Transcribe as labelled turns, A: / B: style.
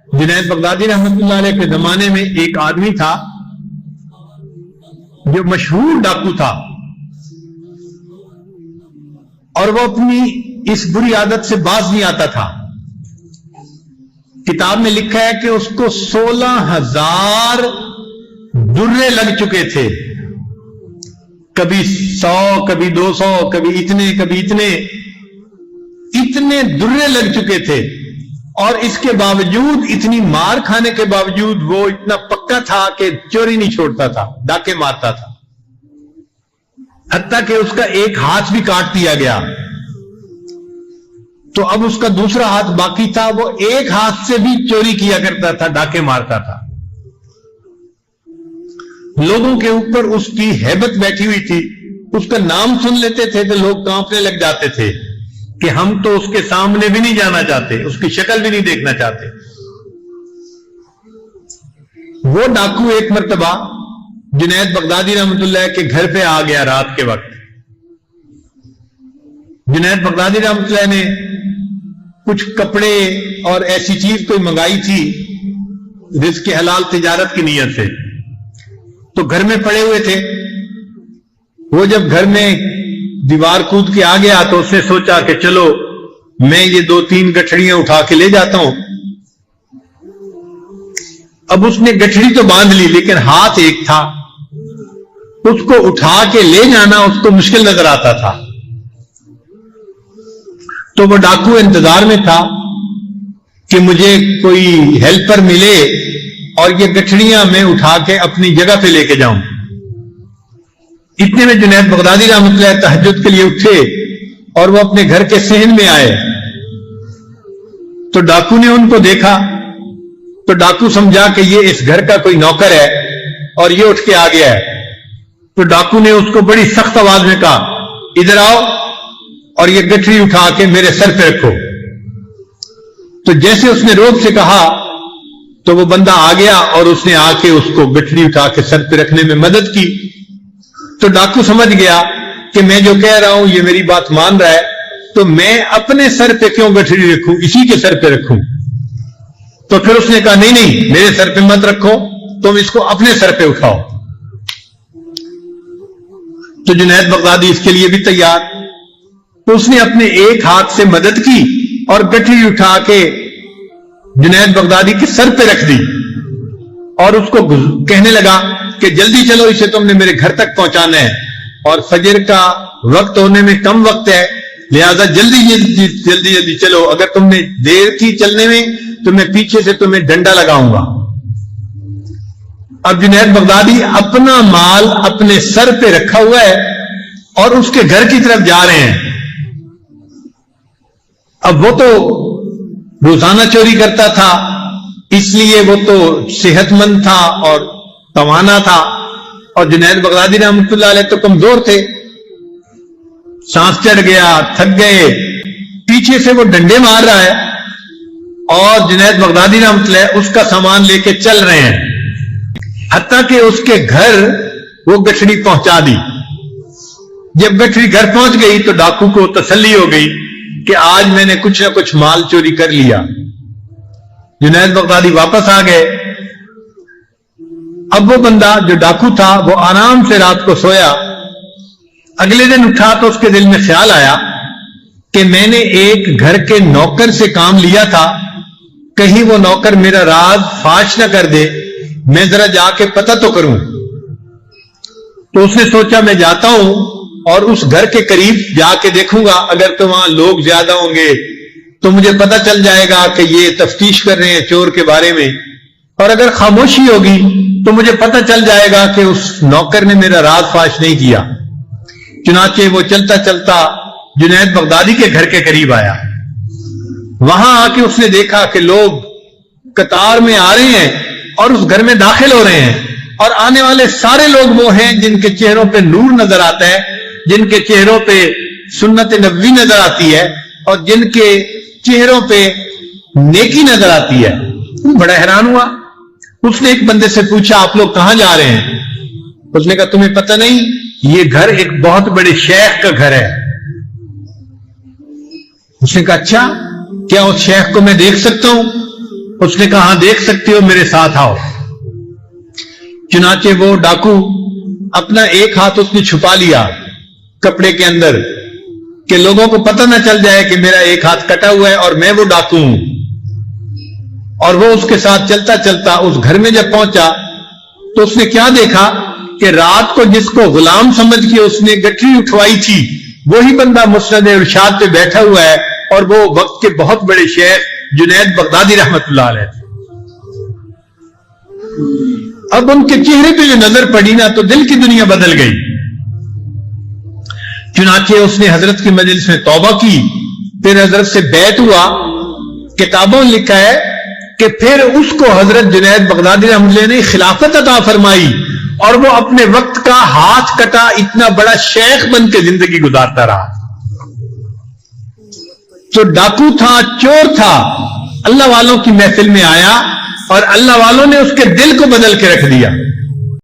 A: Junaid Baghdadi रहमतुल्लाह अलैह के जमाने में एक आदमी था जो मशहूर डाकू था, और वो अपनी इस बुरी आदत से बाज नहीं आता था। किताब में लिखा है कि उसको 16,000 दुर्रे लग चुके थे, कभी 100, कभी 200, कभी इतने दुर्रे लग चुके थे। और इसके बावजूद, इतनी मार खाने के बावजूद, वो इतना पक्का था कि चोरी नहीं छोड़ता था, डाके मारता था। हत्ता कि उसका एक हाथ भी काट दिया गया, तो अब उसका दूसरा हाथ बाकी था। वो एक हाथ से भी चोरी किया करता था, डाके मारता था। लोगों के ऊपर उसकी हैबत बैठी हुई थी। उसका नाम सुन लेते थे तो लोग कांपने लग जाते थे कि हम तो उसके सामने भी नहीं जाना चाहते, उसकी शक्ल भी नहीं देखना चाहते। वो डाकू एक मर्तबा जुनैद बगदादी रहमतुल्लाह के घर पे आ गया रात के वक्त। जुनैद बगदादी रहमतुल्लाह ने कुछ कपड़े और ऐसी चीज कोई मंगाई थी रिज़्क़ हलाल तिजारत की नीयत से, तो घर में पड़े हुए थे। वो जब घर में दीवार कूद के आ गया तो उसने सोचा कि चलो मैं ये 2-3 गठड़ियां उठा के ले जाता हूं। अब उसने गठड़ी तो बांध ली, लेकिन हाथ एक था, उसको उठा के ले जाना उसको मुश्किल नजर आता था। तो वो डाकू इंतजार में था कि मुझे कोई हेल्पर मिले और ये गठड़ियां मैं उठा के अपनी जगह पे लेके जाऊं। इतने में जुनैद बगदादी रहमतुल्लाह तहज्जुद के लिए उठे और वो अपने घर के सहन में आए। तो डाकू ने उनको देखा, तो डाकू समझा कि ये इस घर का कोई नौकर है और ये उठ के आ गया है। तो डाकू ने उसको बड़ी सख्त आवाज में कहा, इधर आओ और ये गठरी उठा के मेरे सर पे रखो। तो जैसे उसने रोब से कहा तो वो बंदा आ गया और उसने आके उसको गठरी उठा के सर पे रखने में मदद की। तो डाकू समझ गया कि मैं जो कह रहा हूं ये मेरी बात मान रहा है, तो मैं अपने सर पे क्यों गठरी रखूं, इसी के सर पे रखूं। तो फिर उसने कहा नहीं नहीं, मेरे सर पे मत रखो, तुम इसको अपने सर पे उठाओ। तो जुनैद बगदादी इसके लिए भी तैयार। तो उसने अपने एक हाथ से मदद की और गठरी उठा के जुनैद बगदादी के सर पे रख दी और उसको कहने लगा कि जल्दी चलो, इसे तुमने मेरे घर तक पहुंचाना है और फजर का वक्त होने में कम वक्त है, लिहाजा जल्दी चलो। अगर तुमने देर की चलने में तो मैं पीछे से तुम्हें डंडा लगाऊंगा। अब जुनैद बगदादी अपना माल अपने सर पे रखा हुआ है और उसके घर की तरफ जा रहे हैं। अब वो तो रोजाना चोरी करता था, इसलिए वो तो सेहतमंद था और तवाना था, और जुनैद बगदादी रहमतुल्लाह अलैह तो कमजोर थे, सांस चढ़ गया, थक गए। पीछे से वो डंडे मार रहा है और जुनैद बगदादी रहमतुल्लाह उसका सामान लेके चल रहे हैं, हत्ता कि उसके घर वो गठड़ी पहुंचा दी। जब गठड़ी घर पहुंच गई तो डाकू को तसल्ली हो गई कि आज मैंने कुछ ना कुछ माल चोरी कर लिया। जुनैद बगदादी वापस आ गए। अब वो बंदा जो डाकू था वो आराम से रात को सोया। अगले दिन उठा तो उसके दिल में ख्याल आया कि मैंने एक घर के नौकर से काम लिया था, कहीं वो नौकर मेरा राज फाश न कर दे, मैं जरा जाके पता तो करूं। तो उसने सोचा मैं जाता हूं और उस घर के करीब जाके देखूंगा, अगर तो वहां लोग ज्यादा होंगे तो मुझे पता चल जाएगा कि ये तफ्तीश कर रहे हैं चोर के बारे में, और अगर खामोशी होगी तो मुझे पता चल जाएगा कि उस नौकर ने मेरा राज फाश नहीं किया। चुनाचे वो चलता चलता जुनैद बगदादी के घर के करीब आया। वहां आके उसने देखा कि लोग कतार में आ रहे हैं और उस घर में दाखिल हो रहे हैं, और आने वाले सारे लोग वो हैं जिनके चेहरों पे नूर नजर आता है, जिनके चेहरों पे सुन्नत नबवी नजर आती है और जिनके चेहरों पे नेकी नजर आती है। बड़ा हैरान हुआ। उसने एक बंदे से पूछा आप लोग कहां जा रहे हैं? उसने कहा तुम्हें पता नहीं, ये घर एक बहुत बड़े शेख का घर है। उसने कहा अच्छा, क्या उस शेख को मैं देख सकता हूं? اس نے کہا ہاں دیکھ سکتے ہو، میرے ساتھ آؤ۔ چنانچہ وہ ڈاکو اپنا ایک ہاتھ اس نے چھپا لیا کپڑے کے اندر کہ لوگوں کو پتہ نہ چل جائے کہ میرا ایک ہاتھ کٹا ہوا ہے اور میں وہ ڈاکو ہوں۔ اور وہ اس کے ساتھ چلتا چلتا اس گھر میں جب پہنچا تو اس نے کیا دیکھا کہ رات کو جس کو غلام سمجھ کے اس نے گٹری اٹھوائی تھی وہی بندہ مسند ارشاد پہ بیٹھا ہوا ہے، اور وہ وقت کے بہت بڑے شیخ جنید بغدادی رحمت اللہ علیہ تھے۔ اب ان کے چہرے پہ جو نظر پڑی نا تو دل کی دنیا بدل گئی۔ چنانچہ اس نے حضرت کی مجلس میں توبہ کی، پھر حضرت سے بیعت ہوا۔ کتابوں لکھا ہے کہ پھر اس کو حضرت جنید بغدادی رحمۃ اللہ نے خلافت عطا فرمائی، اور وہ اپنے وقت کا ہاتھ کٹا اتنا بڑا شیخ بن کے زندگی گزارتا رہا۔ تو ڈاکو تھا، چور تھا، اللہ والوں کی محفل میں آیا اور اللہ والوں نے اس کے دل کو بدل کے رکھ دیا۔